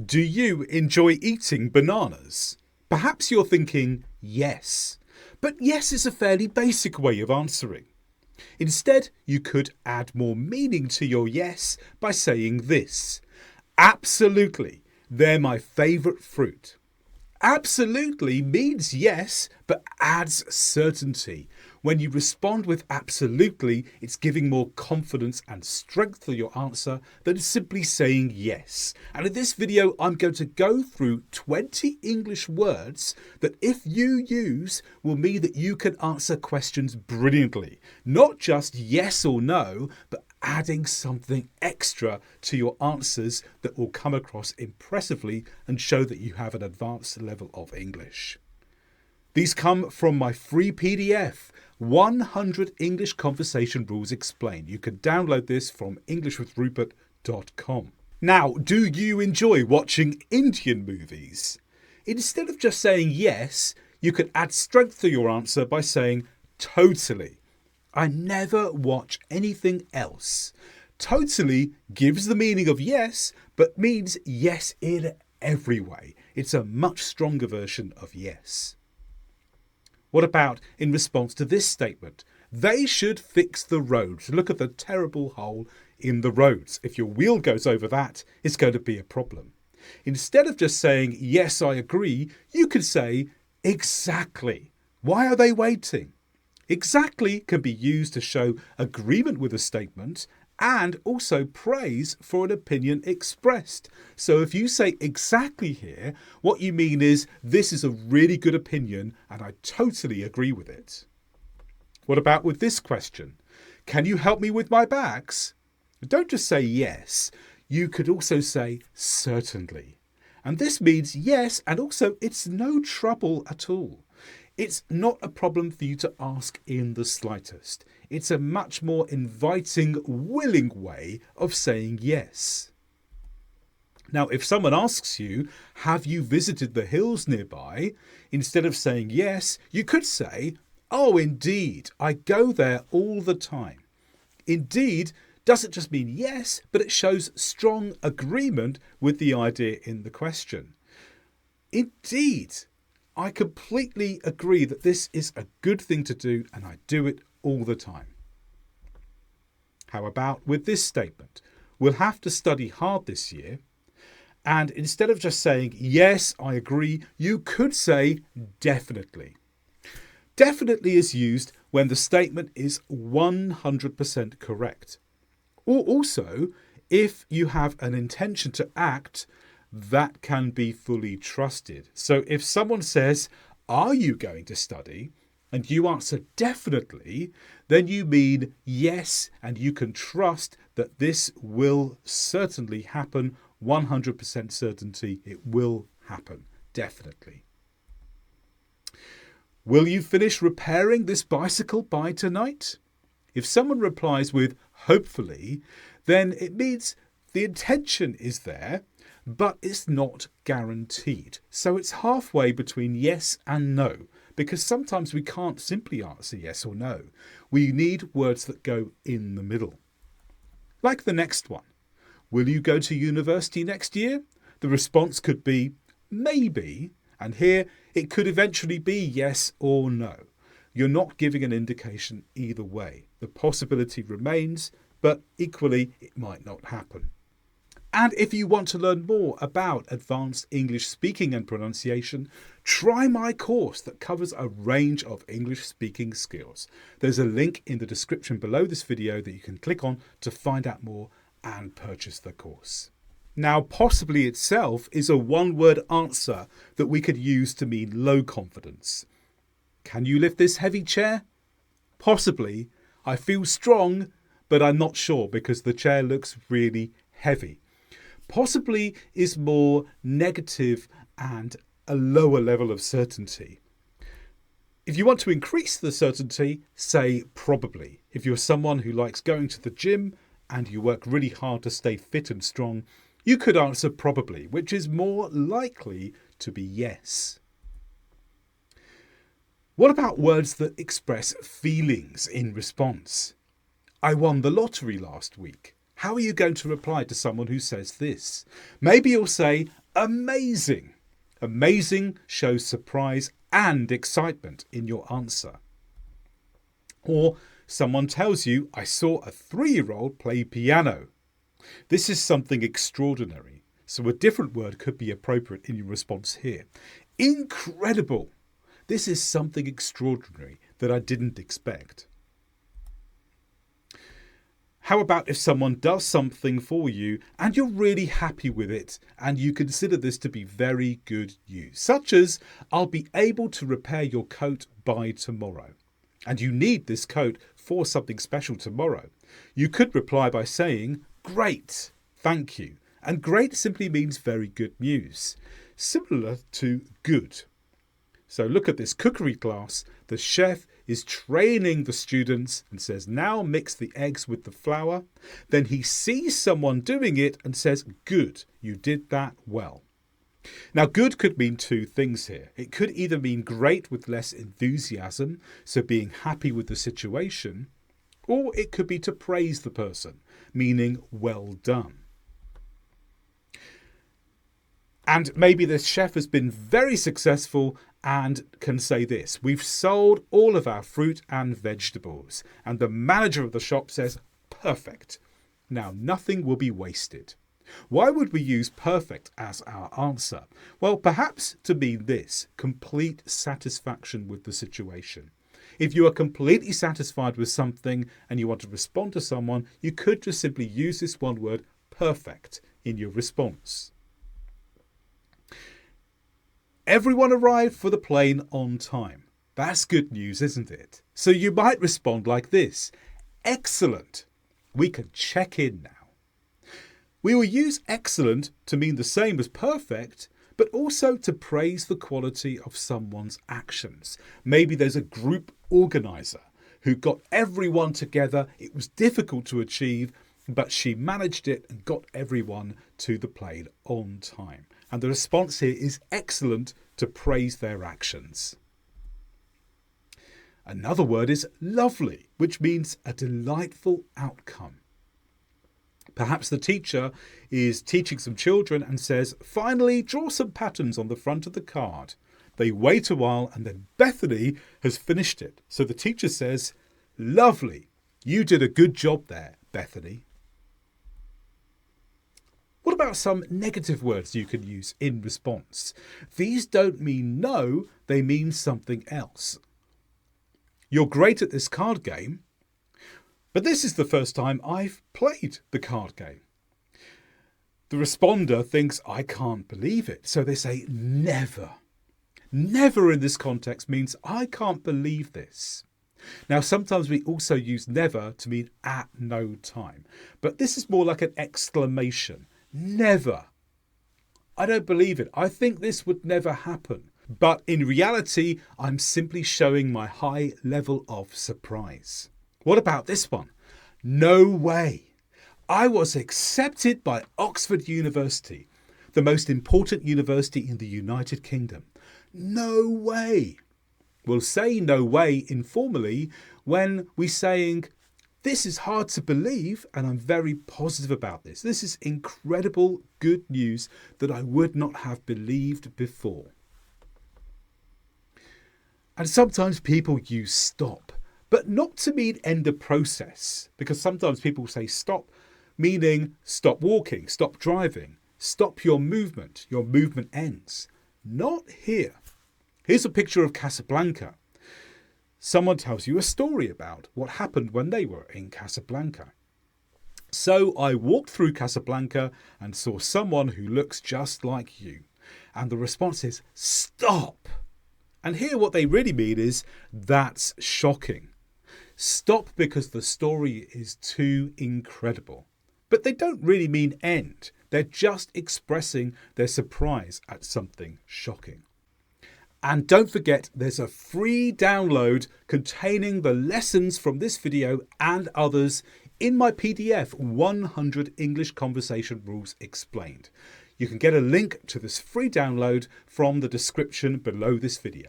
Do you enjoy eating bananas? Perhaps you're thinking yes, but yes is a fairly basic way of answering. Instead, you could add more meaning to your yes by saying this. Absolutely, they're my favourite fruit. Absolutely means yes, but adds certainty. When you respond with absolutely, it's giving more confidence and strength to your answer than simply saying yes. And in this video, I'm going to go through 20 English words that if you use will mean that you can answer questions brilliantly. Not just yes or no, but adding something extra to your answers that will come across impressively and show that you have an advanced level of English. These come from my free PDF, 100 English Conversation Rules Explained. You can download this from englishwithrupert.com. Now, do you enjoy watching Indian movies? Instead of just saying yes, you could add strength to your answer by saying totally. I never watch anything else. Totally gives the meaning of yes, but means yes in every way. It's a much stronger version of yes. What about in response to this statement? They should fix the roads. Look at the terrible hole in the roads. If your wheel goes over that, it's going to be a problem. Instead of just saying, yes, I agree, you could say, exactly. Why are they waiting? Exactly can be used to show agreement with a statement and also praise for an opinion expressed. So if you say exactly here, what you mean is this is a really good opinion and I totally agree with it. What about with this question? Can you help me with my bags? Don't just say yes. You could also say certainly. And this means yes, and also it's no trouble at all. It's not a problem for you to ask in the slightest. It's a much more inviting, willing way of saying yes. Now, if someone asks you, have you visited the hills nearby? Instead of saying yes, you could say, oh, indeed, I go there all the time. Indeed doesn't just mean yes, but it shows strong agreement with the idea in the question. Indeed, I completely agree that this is a good thing to do and I do it all the time. How about with this statement? We'll have to study hard this year. And instead of just saying, yes, I agree, you could say definitely. Definitely is used when the statement is 100% correct. Or also, if you have an intention to act that can be fully trusted. So if someone says, are you going to study? And you answer definitely, then you mean yes, and you can trust that this will certainly happen, 100% certainty it will happen, definitely. Will you finish repairing this bicycle by tonight? If someone replies with hopefully, then it means the intention is there, but it's not guaranteed. So it's halfway between yes and no, because sometimes we can't simply answer yes or no. We need words that go in the middle. Like the next one. Will you go to university next year? The response could be maybe, and here it could eventually be yes or no. You're not giving an indication either way. The possibility remains, but equally it might not happen. And if you want to learn more about advanced English speaking and pronunciation, try my course that covers a range of English speaking skills. There's a link in the description below this video that you can click on to find out more and purchase the course. Now, possibly itself is a one-word answer that we could use to mean low confidence. Can you lift this heavy chair? Possibly. I feel strong, but I'm not sure because the chair looks really heavy. Possibly is more negative and a lower level of certainty. If you want to increase the certainty, say probably. If you're someone who likes going to the gym and you work really hard to stay fit and strong, you could answer probably, which is more likely to be yes. What about words that express feelings in response? I won the lottery last week. How are you going to reply to someone who says this? Maybe you'll say, Amazing. Amazing shows surprise and excitement in your answer. Or someone tells you, I saw a 3-year-old play piano. This is something extraordinary, so a different word could be appropriate in your response here. Incredible! This is something extraordinary that I didn't expect. How about if someone does something for you and you're really happy with it and you consider this to be very good news, such as, I'll be able to repair your coat by tomorrow, and you need this coat for something special tomorrow. You could reply by saying, great, thank you. And great simply means very good news, similar to good. So look at this cookery class. The chef is training the students and says, now mix the eggs with the flour. Then he sees someone doing it and says, good, you did that well. Now, good could mean two things here. It could either mean great with less enthusiasm, so being happy with the situation, or it could be to praise the person, meaning well done. And maybe this chef has been very successful and can say this, we've sold all of our fruit and vegetables. And the manager of the shop says, perfect. Now nothing will be wasted. Why would we use perfect as our answer? Well, perhaps to mean this, complete satisfaction with the situation. If you are completely satisfied with something and you want to respond to someone, you could just simply use this one word, perfect, in your response. Everyone arrived for the plane on time. That's good news, isn't it? So you might respond like this. Excellent. We can check in now. We will use excellent to mean the same as perfect, but also to praise the quality of someone's actions. Maybe there's a group organizer who got everyone together. It was difficult to achieve, but she managed it and got everyone to the plane on time. And the response here is excellent to praise their actions. Another word is lovely, which means a delightful outcome. Perhaps the teacher is teaching some children and says, finally, draw some patterns on the front of the card. They wait a while and then Bethany has finished it. So the teacher says, lovely, you did a good job there, Bethany. What about some negative words you can use in response? These don't mean no, they mean something else. You're great at this card game, but this is the first time I've played the card game. The responder thinks, I can't believe it. So they say never. Never in this context means I can't believe this. Now, sometimes we also use never to mean at no time, but this is more like an exclamation. Never. I don't believe it. I think this would never happen. But in reality, I'm simply showing my high level of surprise. What about this one? No way. I was accepted by Oxford University, the most important university in the United Kingdom. No way. We'll say no way informally when we're saying, this is hard to believe, and I'm very positive about this. This is incredible good news that I would not have believed before. And sometimes people use stop, but not to mean end a process, because sometimes people say stop, meaning stop walking, stop driving, stop your movement ends. Not here. Here's a picture of Casablanca. Someone tells you a story about what happened when they were in Casablanca. So I walked through Casablanca and saw someone who looks just like you. And the response is, stop. And here what they really mean is, that's shocking. Stop because the story is too incredible. But they don't really mean end. They're just expressing their surprise at something shocking. And don't forget, there's a free download containing the lessons from this video and others in my PDF, 100 English Conversation Rules Explained. You can get a link to this free download from the description below this video.